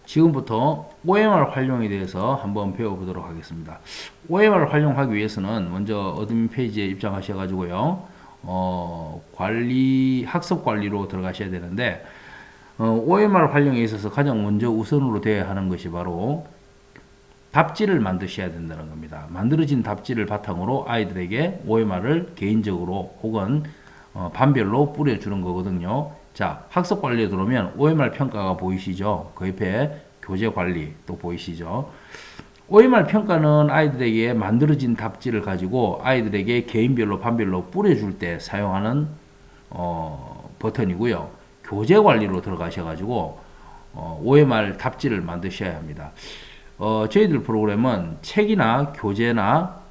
지금부터 OMR 활용에 대해서 한번 배워보도록 하겠습니다. OMR 활용하기 위해서는 먼저 어드민 페이지에 입장하셔가지고요. 학습 관리로 들어가셔야 되는데, OMR 활용에 있어서 가장 먼저 우선으로 되어야 하는 것이 바로 답지를 만드셔야 된다는 겁니다. 만들어진 답지를 바탕으로 아이들에게 OMR을 개인적으로 혹은 반별로 뿌려주는 거거든요. 자, 학습 관리에 들어오면 OMR 평가가 보이시죠? 그 옆에 교재 관리 또 보이시죠? OMR 평가는 아이들에게 만들어진 답지를 가지고 아이들에게 개인별로 반별로 뿌려줄 때 사용하는 버튼이고요. 교재 관리로 들어가셔가지고 OMR 답지를 만드셔야 합니다. 저희들 프로그램은 책이나 교재나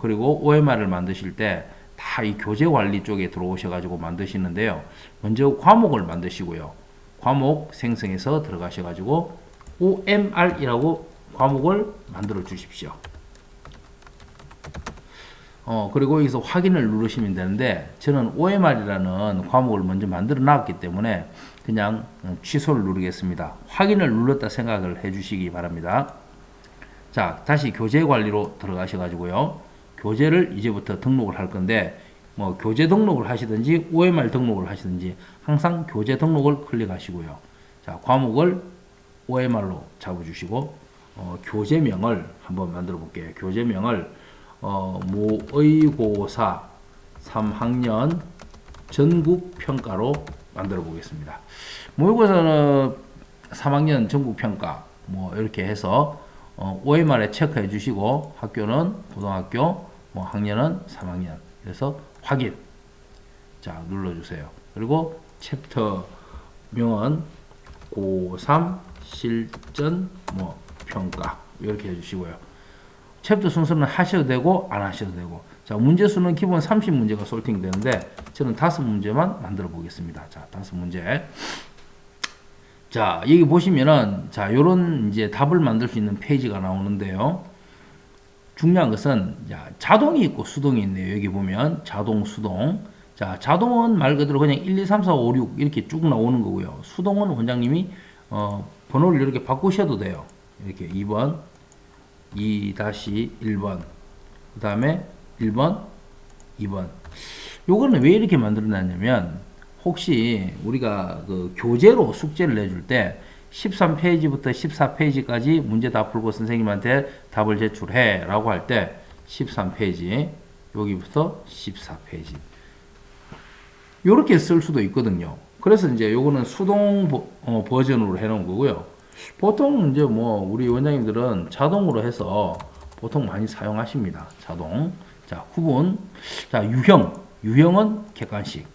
그리고 OMR을 만드실 때 다 이 교재 관리 쪽에 들어오셔가지고 만드시는데요. 먼저 과목을 만드시고요. 과목 생성해서 들어가셔가지고 OMR이라고 과목을 만들어 주십시오. 그리고 여기서 확인을 누르시면 되는데 저는 OMR이라는 과목을 먼저 만들어 놨기 때문에 그냥 취소를 누르겠습니다. 확인을 눌렀다 생각을 해 주시기 바랍니다. 자, 다시 교재 관리로 들어가셔가지고요. 교재를 이제부터 등록을 할 건데 뭐 교재 등록을 하시든지 OMR 등록을 하시든지 항상 교재 등록을 클릭하시고요. 자, 과목을 OMR로 잡아주시고 교재명을 한번 만들어 볼게요. 교재명을 모의고사 3학년 전국평가로 만들어 보겠습니다. 모의고사는 3학년 전국평가 뭐 이렇게 해서 OMR에 체크해 주시고 학교는 고등학교, 뭐 학년은 3학년. 그래서 확인. 자, 눌러주세요. 그리고 챕터명은 고3 실전 뭐 평가 이렇게 해주시고요. 챕터 순서는 하셔도 되고 안 하셔도 되고. 자, 문제 수는 기본 30문제가 솔팅 되는데 저는 5문제만 만들어 보겠습니다. 자, 5문제. 자, 여기 보시면은 자, 요런 이제 답을 만들 수 있는 페이지가 나오는데요. 중요한 것은 자동이 있고 수동이 있네요. 여기 보면 자동, 수동. 자, 자동은 말 그대로 그냥 1, 2, 3, 4, 5, 6 이렇게 쭉 나오는 거고요. 수동은 원장님이 번호를 이렇게 바꾸셔도 돼요. 이렇게 2번, 2-1번, 그 다음에 1번, 2번. 요거는 왜 이렇게 만들어놨냐면 혹시 우리가 그 교재로 숙제를 내줄 때 13페이지부터 14페이지까지 문제 다 풀고 선생님한테 답을 제출해 라고 할 때 13페이지 여기부터 14페이지 요렇게 쓸 수도 있거든요. 그래서 이제 요거는 수동 버전으로 해 놓은 거고요. 보통 이제 뭐 우리 원장님들은 자동으로 해서 보통 많이 사용하십니다. 자동. 자, 구분. 자, 유형은 객관식.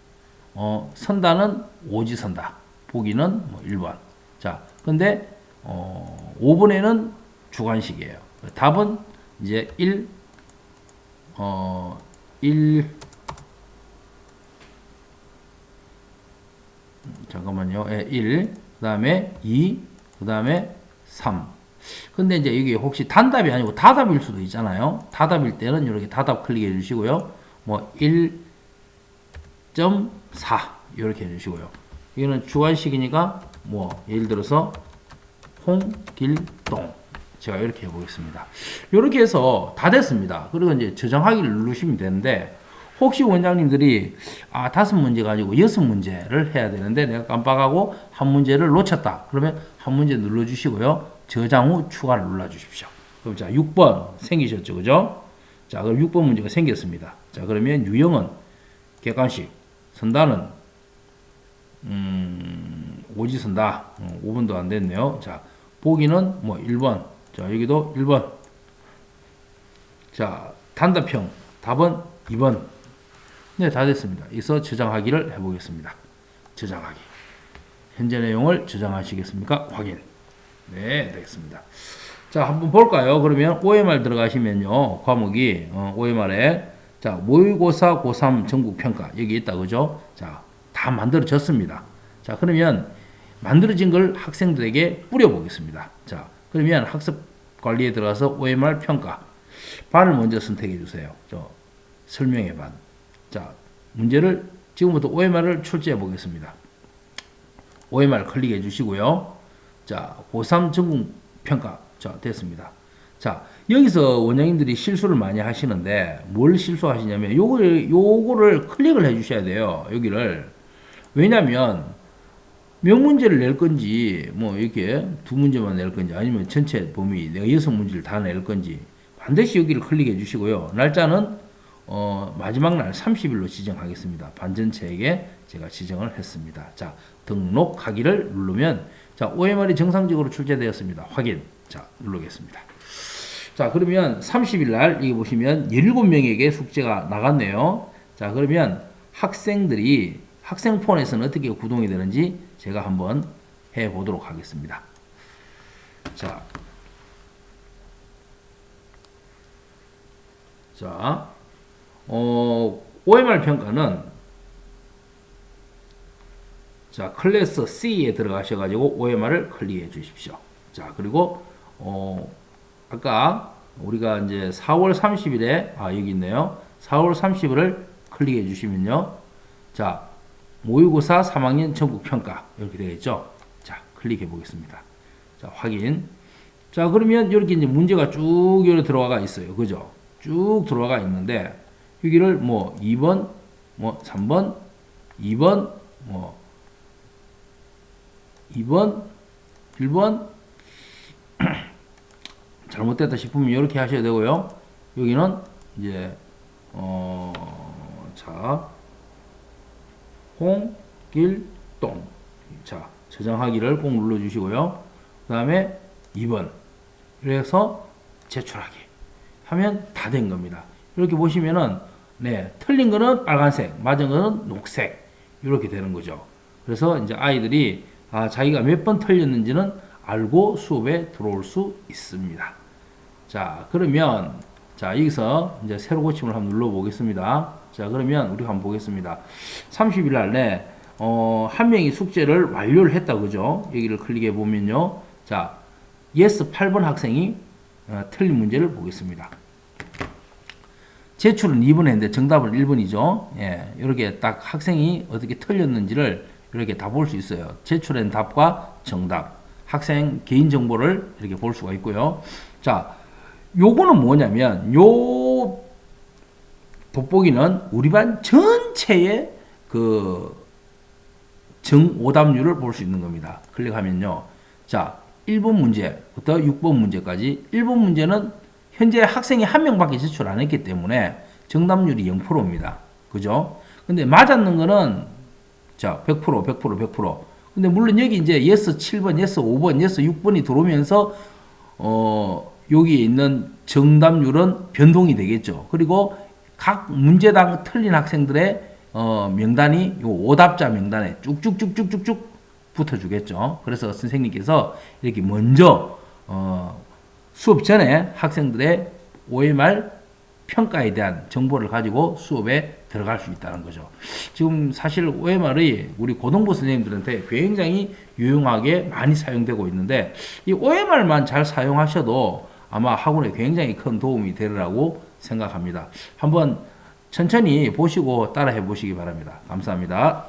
선다는 오지선다. 보기는 뭐 1번. 자, 근데 5번에는 주관식이에요. 답은 이제 1 잠깐만요. 1, 그 다음에 2, 그 다음에 3. 근데 이제 이게 혹시 단답이 아니고 다답일 수도 있잖아요. 다답일 때는 이렇게 다답 클릭해 주시고요. 뭐 1.4 이렇게 해 주시고요. 이거는 주관식이니까 뭐 예를 들어서 홍길동 제가 이렇게 해보겠습니다. 이렇게 해서 다 됐습니다. 그리고 이제 저장하기를 누르시면 되는데 혹시 원장님들이 5문제 가지고 6문제를 해야 되는데 내가 깜빡하고 한 문제를 놓쳤다. 그러면 한 문제 눌러주시고요. 저장 후 추가를 눌러주십시오. 그럼 자 6번 생기셨죠, 그죠? 자, 그럼 6번 문제가 생겼습니다. 자, 그러면 유형은 객관식, 선다는 오지선다. 5번도 안 됐네요. 자, 보기는 뭐 1번. 자, 여기도 1번. 자, 단답형. 답은 2번. 네, 다 됐습니다. 여기서 저장하기를 해보겠습니다. 저장하기. 현재 내용을 저장하시겠습니까? 확인. 네, 되겠습니다. 자, 한번 볼까요? 그러면 OMR 들어가시면요. 과목이 OMR에 자, 모의고사 고3 전국평가 여기 있다. 그죠? 자, 다 만들어졌습니다. 자, 그러면 만들어진 걸 학생들에게 뿌려보겠습니다. 자, 그러면 학습 관리에 들어가서 OMR 평가. 반을 먼저 선택해 주세요. 설명의 반. 자, 문제를 지금부터 OMR을 출제해 보겠습니다. OMR 클릭해 주시고요. 자, 고3 전국 평가. 자, 됐습니다. 자, 여기서 원장님들이 실수를 많이 하시는데, 뭘 실수하시냐면, 요거를 클릭을 해 주셔야 돼요. 여기를. 왜냐면, 몇 문제를 낼 건지, 뭐, 이렇게 두 문제만 낼 건지, 아니면 전체 범위, 내가 6문제를 다 낼 건지, 반드시 여기를 클릭해 주시고요. 날짜는, 마지막 날 30일로 지정하겠습니다. 반전체에게 제가 지정을 했습니다. 자, 등록하기를 누르면, 자, OMR이 정상적으로 출제되었습니다. 확인. 자, 누르겠습니다. 자, 그러면 30일 날, 여기 보시면 17명에게 숙제가 나갔네요. 자, 그러면 학생들이 학생폰에서는 어떻게 구동이 되는지 제가 한번 해 보도록 하겠습니다. 자, OMR 평가는 자, 클래스 C에 들어가셔가지고 OMR을 클릭해 주십시오. 자, 그리고 아까 우리가 이제 4월 30일에 여기 있네요. 4월 30일을 클릭해 주시면요. 자, 모의고사 3학년 전국 평가 이렇게 되겠죠. 자, 클릭해 보겠습니다. 자, 확인. 자, 그러면 이렇게 이제 문제가 쭉 이렇게 들어가 있어요. 그죠? 쭉 들어가 있는데 여기를 뭐 2번, 뭐 3번, 2번, 뭐 2번, 1번 잘못됐다 싶으면 이렇게 하셔야 되고요. 여기는 이제 자, 홍길동. 자, 저장하기를 꼭 눌러 주시고요. 그다음에 2번. 그래서 제출하기 하면 다 된 겁니다. 이렇게 보시면은 네, 틀린 거는 빨간색, 맞은 거는 녹색. 이렇게 되는 거죠. 그래서 이제 아이들이 자기가 몇 번 틀렸는지는 알고 수업에 들어올 수 있습니다. 자, 그러면 자, 여기서 이제 새로 고침을 한번 눌러 보겠습니다. 자, 그러면 우리 한번 보겠습니다. 30일 날에 한 명이 숙제를 완료를 했다 그죠? 여기를 클릭해 보면요. 자, yes 8번 학생이 틀린 문제를 보겠습니다. 제출은 2번 했는데 정답은 1번이죠. 예, 이렇게 딱 학생이 어떻게 틀렸는지를 이렇게 다 볼 수 있어요. 제출한 답과 정답, 학생 개인 정보를 이렇게 볼 수가 있고요. 자, 요거는 뭐냐면 요 돋보기는 우리 반 전체의 그 정오답률을 볼 수 있는 겁니다. 클릭하면요. 자, 1번 문제부터 6번 문제까지 1번 문제는 현재 학생이 한 명밖에 제출 안 했기 때문에 정답률이 0%입니다. 그죠? 근데 맞았는 거는 자, 100%, 100%, 100%. 근데 물론 여기 이제 yes 7번, yes 5번, yes 6번이 들어오면서 여기에 있는 정답률은 변동이 되겠죠. 그리고 각 문제당 틀린 학생들의 명단이 요 오답자 명단에 쭉쭉쭉쭉쭉쭉 붙어주겠죠. 그래서 선생님께서 이렇게 먼저 수업 전에 학생들의 OMR 평가에 대한 정보를 가지고 수업에 들어갈 수 있다는 거죠. 지금 사실 OMR이 우리 고등부 선생님들한테 굉장히 유용하게 많이 사용되고 있는데 이 OMR만 잘 사용하셔도 아마 학원에 굉장히 큰 도움이 되리라고 생각합니다. 한번 천천히 보시고 따라해 보시기 바랍니다. 감사합니다.